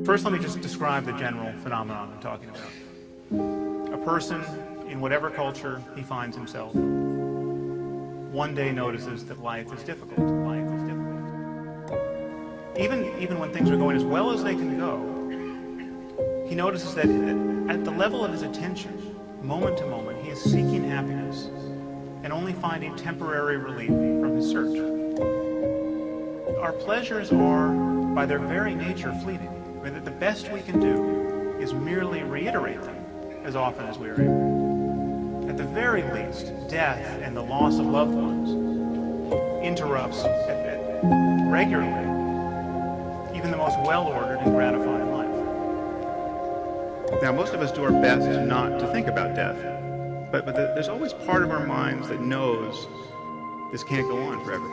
First, let me just describe the general phenomenon I'm talking about. A person, in whatever culture he finds himself, one day notices that life is difficult. Life is difficult. Even when things are going as well as they can go, he notices that at the level of his attention, moment to moment, he is seeking happiness and only finding temporary relief from his search. Our pleasures are, by their very nature, fleeting. I mean, the best we can do is merely reiterate them as often as we are able. At the very least, death and the loss of loved ones interrupts regularly even the most well-ordered and gratifying life. Now, most of us do our best not to think about death, but there's always part of our minds that knows this can't go on forever.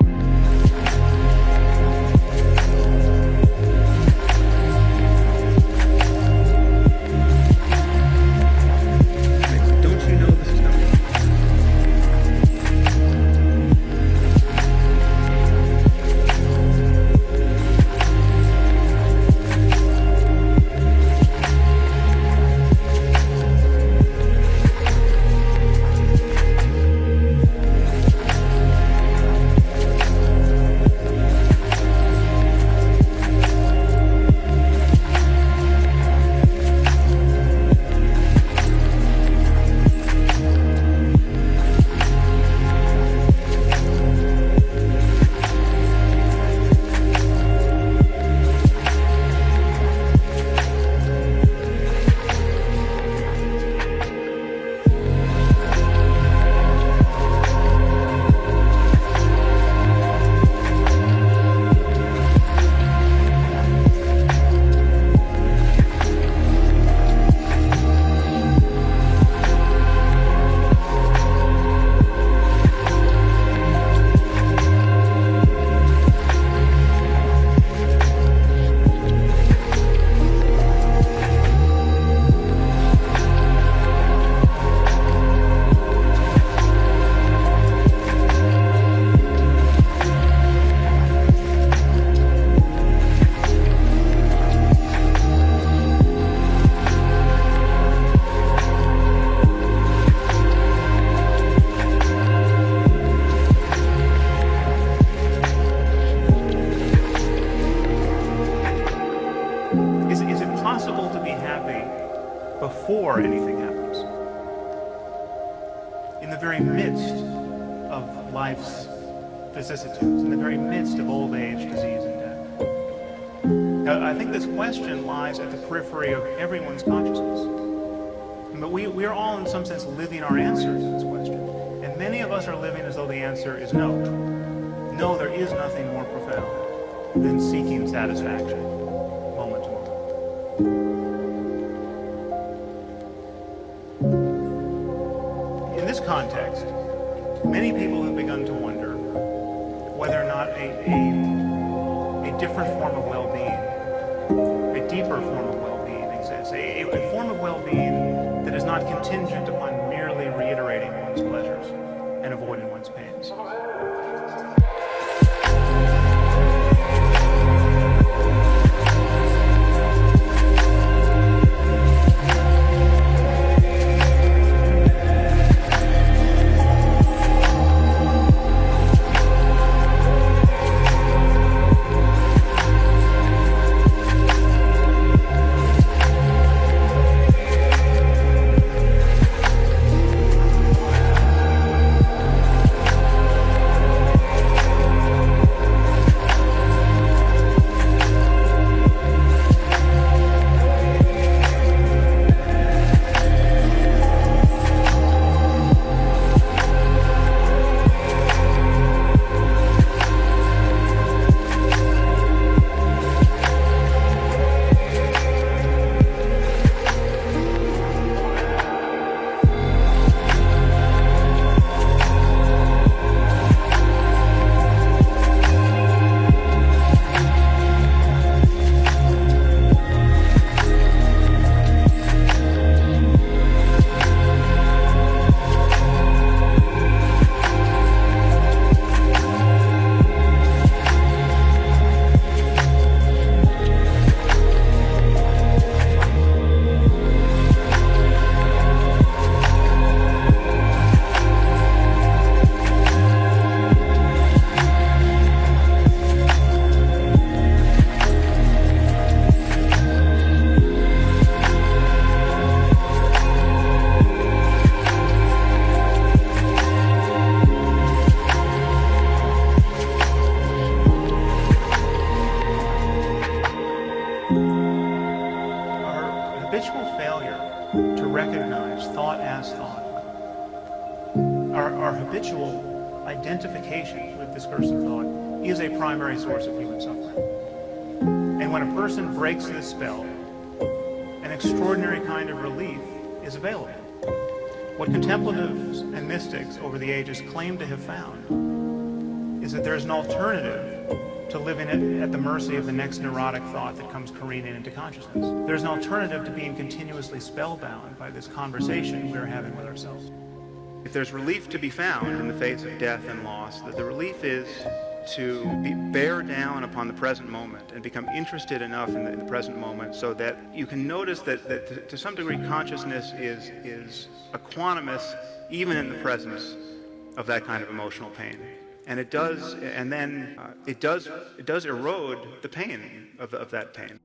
Before anything happens, in the very midst of life's vicissitudes, in the very midst of old age, disease, and death. Now, I think this question lies at the periphery of everyone's consciousness. But we are all, in some sense, living our answers to this question. And many of us are living as though the answer is no. No, there is nothing more profound than seeking satisfaction, moment to moment. In this context, many people have begun to wonder whether or not a different form of well-being, a deeper form of well-being exists, a form of well-being that is not contingent upon merely reiterating one's pleasures and avoiding one's pains. identification with discursive thought is a primary source of human suffering. And when a person breaks this spell, an extraordinary kind of relief is available. What contemplatives and mystics over the ages claim to have found is that there is an alternative to living at the mercy of the next neurotic thought that comes careening into consciousness. There's an alternative to being continuously spellbound by this conversation we're having with ourselves. If there's relief to be found in the face of death and loss, that the relief is to bear down upon the present moment and become interested enough in the present moment so that you can notice that to some degree consciousness is equanimous even in the presence of that kind of emotional pain. And it does, and then it does erode the pain of that pain.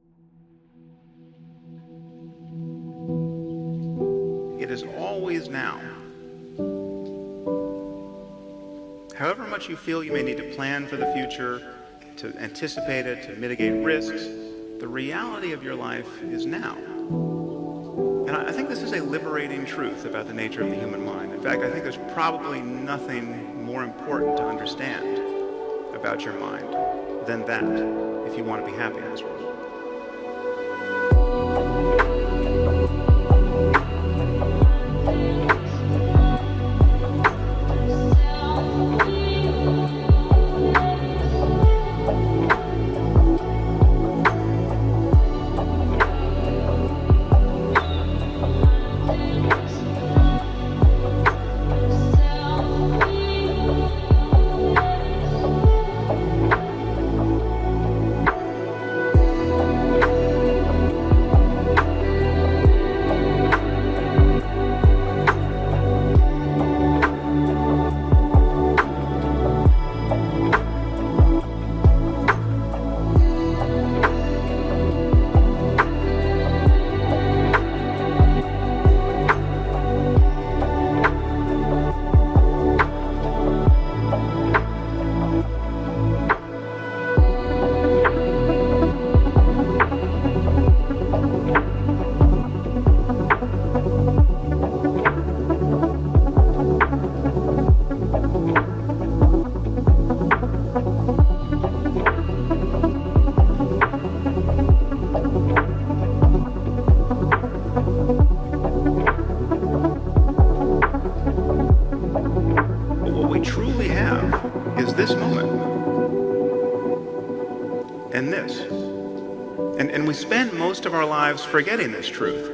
It is always now. However much you feel you may need to plan for the future, to anticipate it, to mitigate risks, the reality of your life is now. And I think this is a liberating truth about the nature of the human mind. In fact, I think there's probably nothing more important to understand about your mind than that, if you want to be happy in this world. And we spend most of our lives forgetting this truth,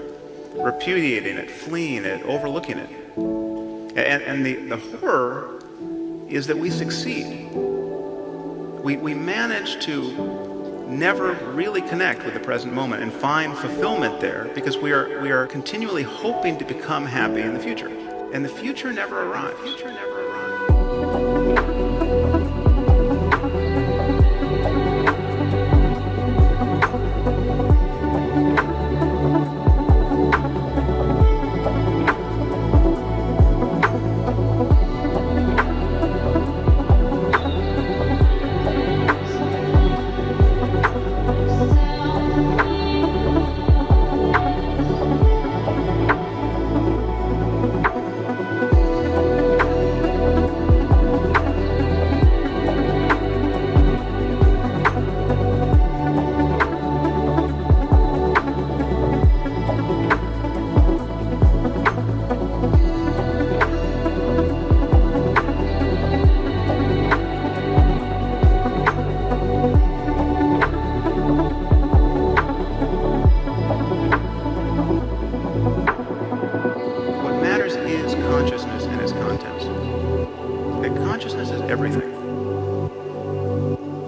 repudiating it, fleeing it, overlooking it. And the horror is that we succeed. We manage to never really connect with the present moment and find fulfillment there because we are continually hoping to become happy in the future. And the future never arrives.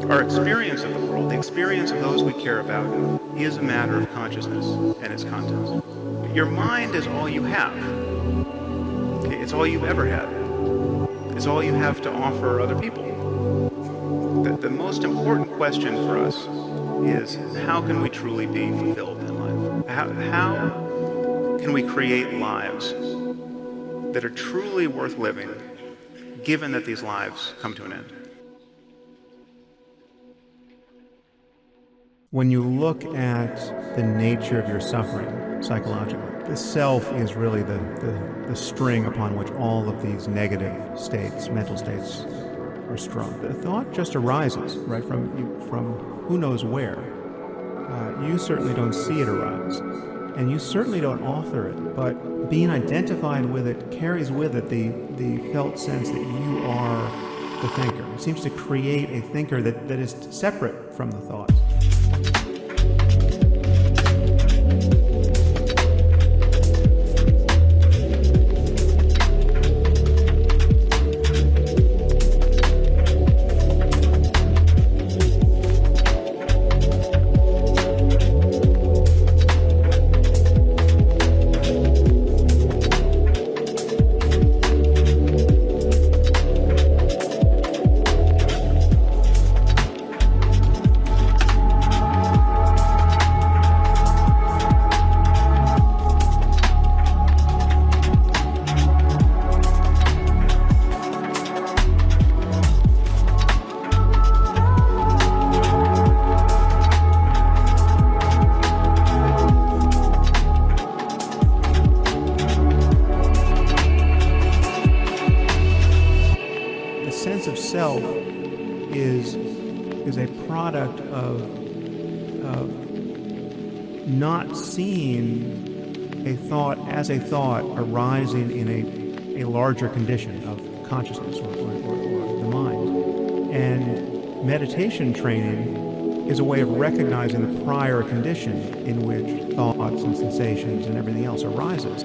Our experience of the world, the experience of those we care about, is a matter of consciousness and its contents. Your mind is all you have. Okay? It's all you've ever had. It's all you have to offer other people. The most important question for us is how can we truly be fulfilled in life? How can we create lives that are truly worth living, given that these lives come to an end? When you look at the nature of your suffering psychologically, The self is really the string upon which all of these negative states, mental states, are strung. The thought just arises, right, from who knows where. You certainly don't see it arise, and you certainly don't author it, but being identified with it carries with it the felt sense that you are the thinker. It seems to create a thinker that is separate from the thoughts. Self is a product of not seeing a thought as a thought arising in a larger condition of consciousness or the mind. And meditation training is a way of recognizing the prior condition in which thoughts and sensations and everything else arises.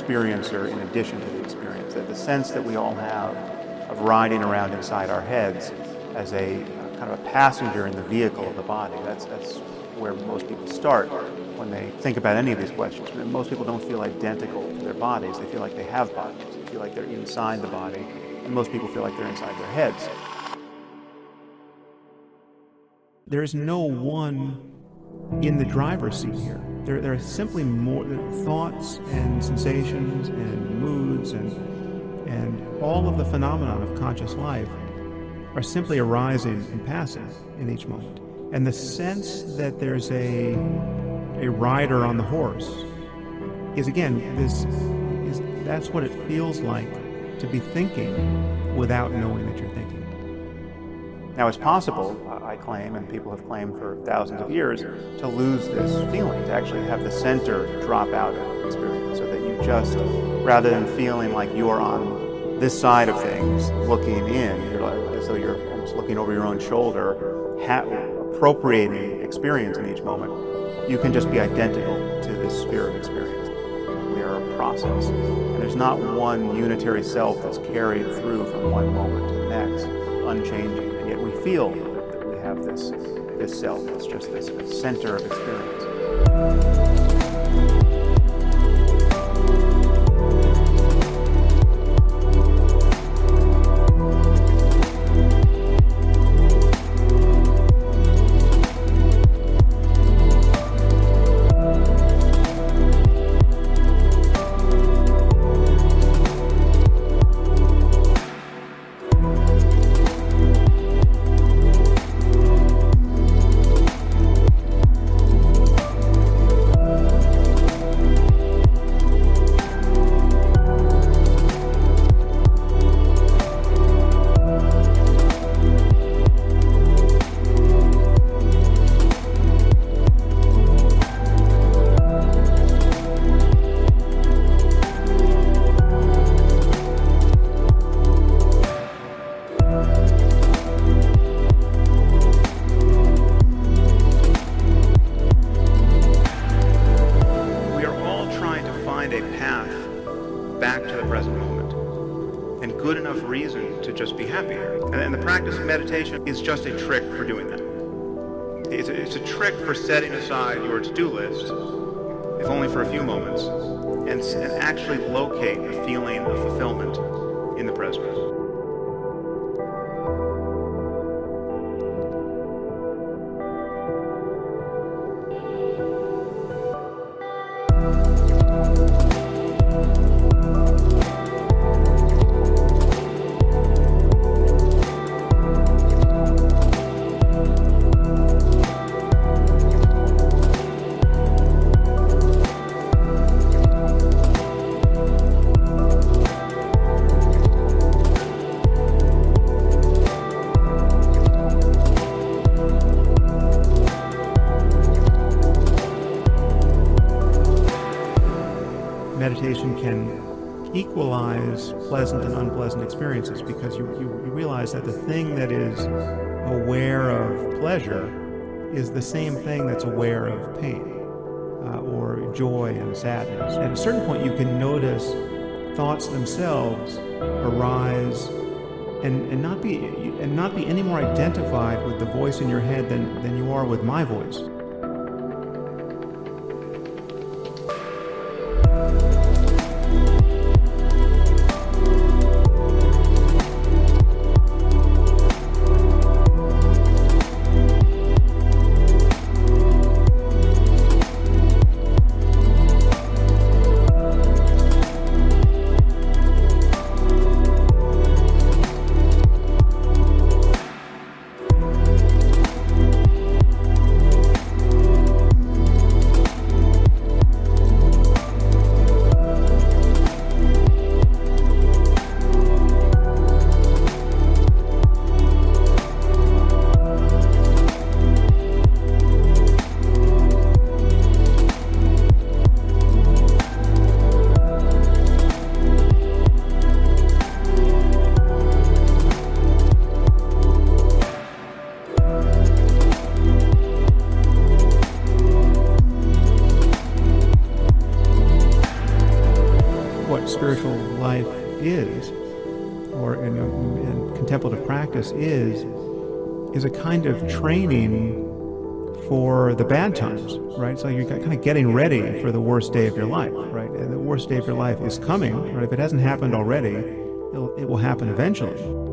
Experiencer in addition to the experience, that the sense that we all have of riding around inside our heads as a kind of a passenger in the vehicle of the body. That's where most people start when they think about any of these questions. Most people don't feel identical to their bodies. They feel like they have bodies. They feel like they're inside the body, and most people feel like they're inside their heads. There is no one in the driver's seat here. There are simply more thoughts and sensations and moods and all of the phenomenon of conscious life are simply arising and passing in each moment. And the sense that there's a rider on the horse is, again, that's what it feels like to be thinking without knowing that you're thinking. Now, it's possible, I claim, and people have claimed for thousands of years, to lose this feeling, to actually have the center drop out of the experience, so that you just, rather than feeling like you're on this side of things, looking in, you're like, as though you're almost looking over your own shoulder, appropriating experience in each moment, you can just be identical to this sphere of experience. We are a process, and there's not one unitary self that's carried through from one moment to the next, unchanging. And yet we feel that we have this self. It's just this center of experience. And the practice of meditation is just a trick for doing that. It's a trick for setting aside your to-do list, if only for a few moments, and actually locate a feeling of fulfillment in the present. Meditation can equalize pleasant and unpleasant experiences, because you realize that the thing that is aware of pleasure is the same thing that's aware of pain or joy and sadness. At a certain point, you can notice thoughts themselves arise and not be any more identified with the voice in your head than you are with my voice. Spiritual life is, or in contemplative practice is a kind of training for the bad times, right? It's like you're kind of getting ready for the worst day of your life, right? And the worst day of your life is coming, right? If it hasn't happened already, it will happen eventually.